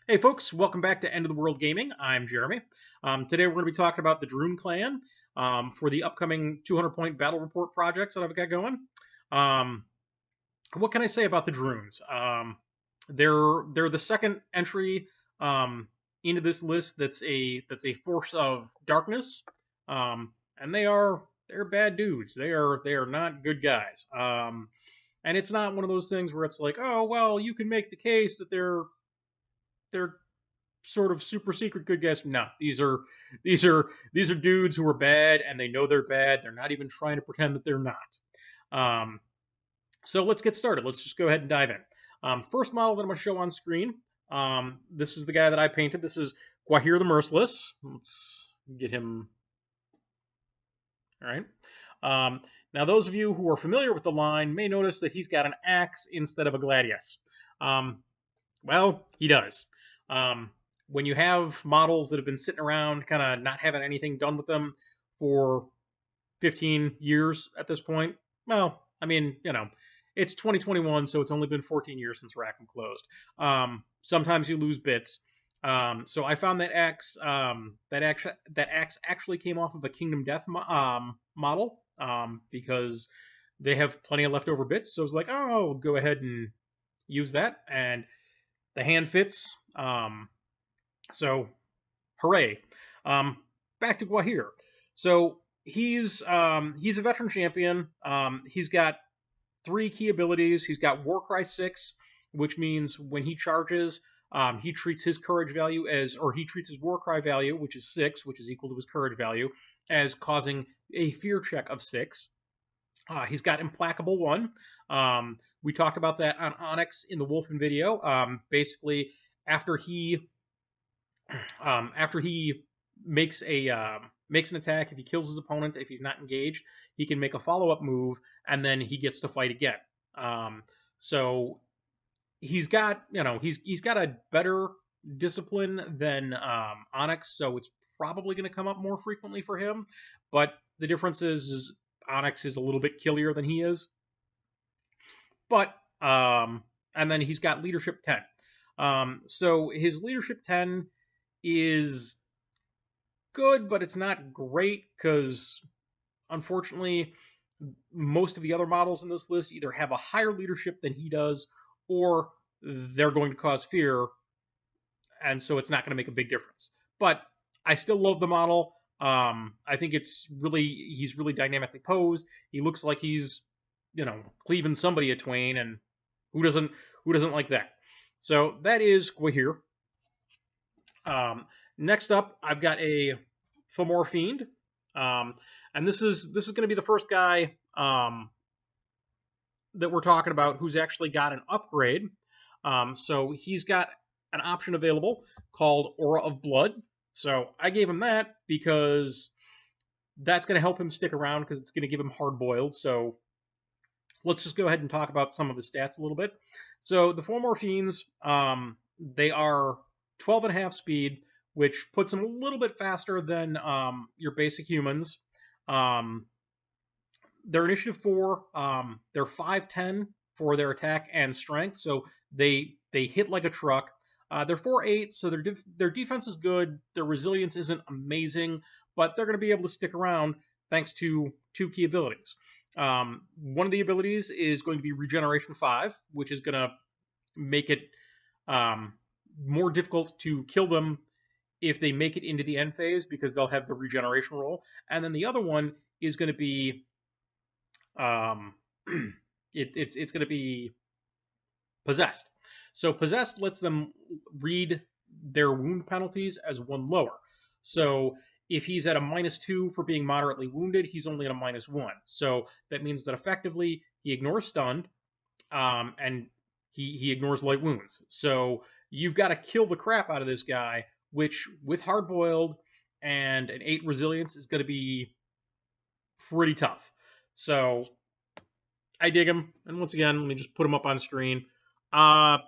Hey folks, welcome back to End of the World Gaming. I'm Jeremy. Today we're going to be talking about the Drune clan for the upcoming 200 point battle report projects that I've got going. Um, what can I say about the Drunes? They're the second entry into this list that's a force of darkness, and they're bad dudes. They are not good guys. And it's not one of those things where it's like, oh well, you can make the case that they're sort of super secret good guys. No, these are dudes who are bad and they know they're bad. They're not even trying to pretend that they're not. Um, so let's get started. Let's just go ahead and dive in. First model that I'm going to show on screen. This is the guy that I painted. This is Gwahir the Merciless. Let's get him. All right. Now, those of you who are familiar with the line may notice that he's got an axe instead of a gladius. Um, well, he does. Um, when you have models that have been sitting around, kind of not having anything done with them for 15 years at this point, well, I mean, it's 2021, so it's only been 14 years since Rackham closed. Sometimes you lose bits. So I found that axe actually came off of a Kingdom Death model because they have plenty of leftover bits. So I was like, oh, I'll go ahead and use that, and the hand fits. So hooray. Back to Gwahir. So he's a veteran champion. He's got three key abilities. He's got Warcry 6, which means when he charges, he treats his courage value he treats his Warcry value, which is 6, which is equal to his courage value, as causing a fear check of 6. He's got Implacable 1. We talked about that on Onyx in the Wolfen video. Basically, after he makes an attack, if he kills his opponent, if he's not engaged, he can make a follow up move, and then he gets to fight again. So he's got he's got a better discipline than Onyx, so it's probably going to come up more frequently for him. But the difference is Onyx is a little bit killier than he is. But and then he's got leadership 10. So his leadership 10 is good, but it's not great because unfortunately most of the other models in this list either have a higher leadership than he does, or they're going to cause fear, and so it's not going to make a big difference. But I still love the model. I think he's really dynamically posed. He looks like he's cleaving somebody a twain, and who doesn't like that? So that is Gwahir. Next up, I've got a Fomor Fiend, and this is going to be the first guy that we're talking about who's actually got an upgrade. So he's got an option available called Aura of Blood. So I gave him that because that's going to help him stick around because it's going to give him hard boiled. So let's just go ahead and talk about some of the stats a little bit. So the Fomor Fiends, they are 12.5 speed, which puts them a little bit faster than your basic humans. They're initiative 4. They're 5'10 for their attack and strength, so they hit like a truck. They're 4'8, so their defense is good. Their resilience isn't amazing, but they're going to be able to stick around thanks to two key abilities. One of the abilities is going to be Regeneration 5, which is going to make it more difficult to kill them if they make it into the end phase because they'll have the regeneration roll. And then the other one is going to be it's going to be Possessed. So Possessed lets them read their wound penalties as one lower. So if he's at a -2 for being moderately wounded, he's only at a -1. So that means that effectively he ignores stunned, and he ignores light wounds. So you've got to kill the crap out of this guy, which with hard boiled and an 8 resilience is going to be pretty tough. So I dig him, and once again, let me just put him up on screen. I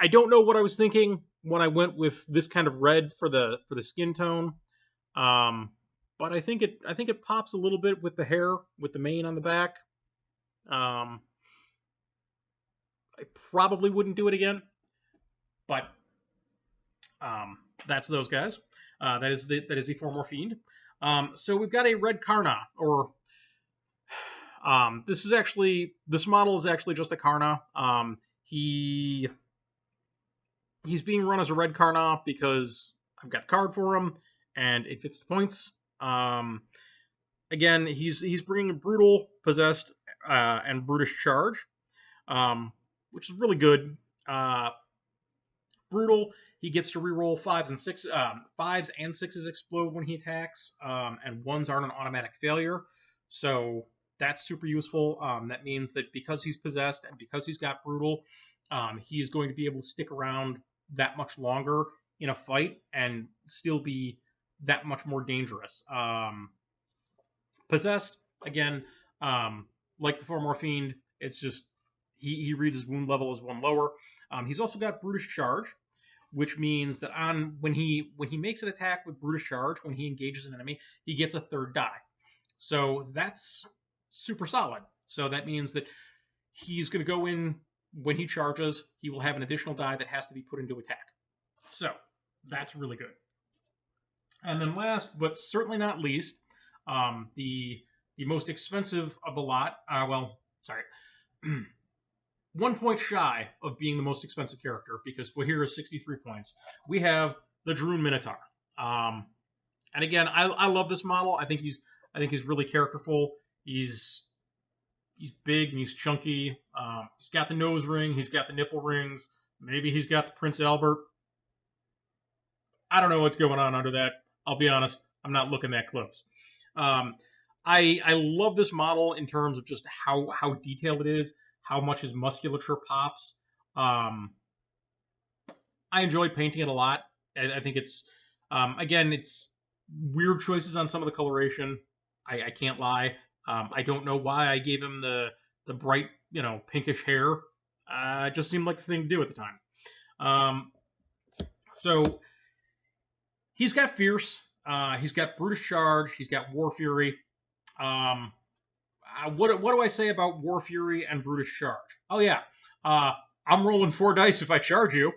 don't know what I was thinking when I went with this kind of red for the skin tone, but I think it pops a little bit with the hair, with the mane on the back. I probably wouldn't do it again, but That's those guys. That is the Formor Fiend. So we've got a red Karna, or this model is actually just a Karna. He's being run as a red Karna because I've got the card for him and it fits the points. Again, he's bringing brutal, possessed, and brutish charge, which is really good. Brutal, he gets to reroll fives and sixes explode when he attacks, and ones aren't an automatic failure. So that's super useful. That means that because he's possessed and because he's got brutal, he is going to be able to stick around that much longer in a fight and still be that much more dangerous. Possessed, again, like the Formor Fiend, it's just he reads his wound level as one lower. He's also got brutish charge, which means that when he makes an attack with brutish charge, when he engages an enemy, he gets a third die. So that's super solid. So that means that he's going to go in when he charges. He will have an additional die that has to be put into attack. So that's really good. And then last, but certainly not least, the most expensive of the lot. Sorry. 1 point shy of being the most expensive character, because here is 63 points. We have the Drune Minotaur. And again, I love this model. I think he's really characterful. He's big and he's chunky. He's got the nose ring. He's got the nipple rings. Maybe he's got the Prince Albert. I don't know what's going on under that. I'll be honest. I'm not looking that close. I love this model in terms of just how detailed it is, how much his musculature pops. I enjoy painting it a lot. I think it's, again, it's weird choices on some of the coloration. I can't lie. I don't know why I gave him the bright, pinkish hair. It just seemed like the thing to do at the time. So he's got Fierce. He's got Brutish Charge. He's got War Fury. What do I say about War Fury and Brutish Charge? Oh yeah, I'm rolling 4 dice if I charge you.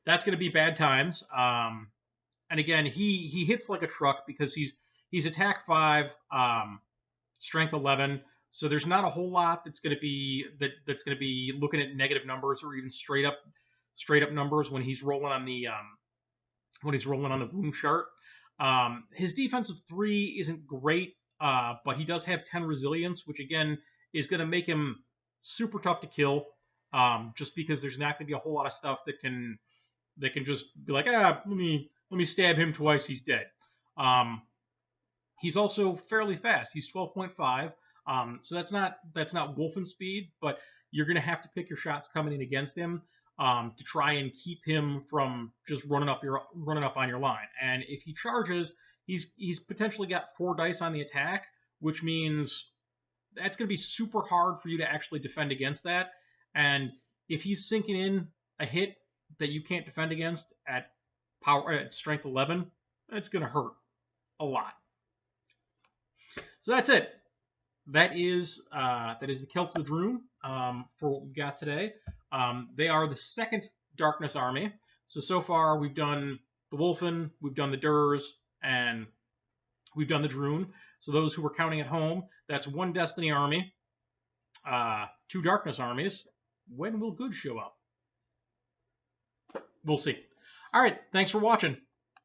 That's going to be bad times. And again, he hits like a truck because he's attack 5, strength 11. So there's not a whole lot that's going to be looking at negative numbers or even straight up numbers when he's rolling on the wound chart. His defensive 3 isn't great, but he does have 10 resilience, which again is going to make him super tough to kill. Just because there's not going to be a whole lot of stuff that can just be like, let me stab him twice, he's dead. He's also fairly fast. He's 12.5. So that's not Wolfen speed, but you're going to have to pick your shots coming in against him to try and keep him from just running up on your line. And if he charges, he's potentially got 4 dice on the attack, which means that's going to be super hard for you to actually defend against that. And if he's sinking in a hit that you can't defend against at strength 11, it's going to hurt a lot. So that's it. That is the Celts of the Drune for what we've got today. They are the second Darkness army. So far we've done the Wolfen, we've done the Durs, and we've done the Drune. So those who were counting at home, that's 1 Destiny army, 2 Darkness armies. When will good show up? We'll see. All right, thanks for watching.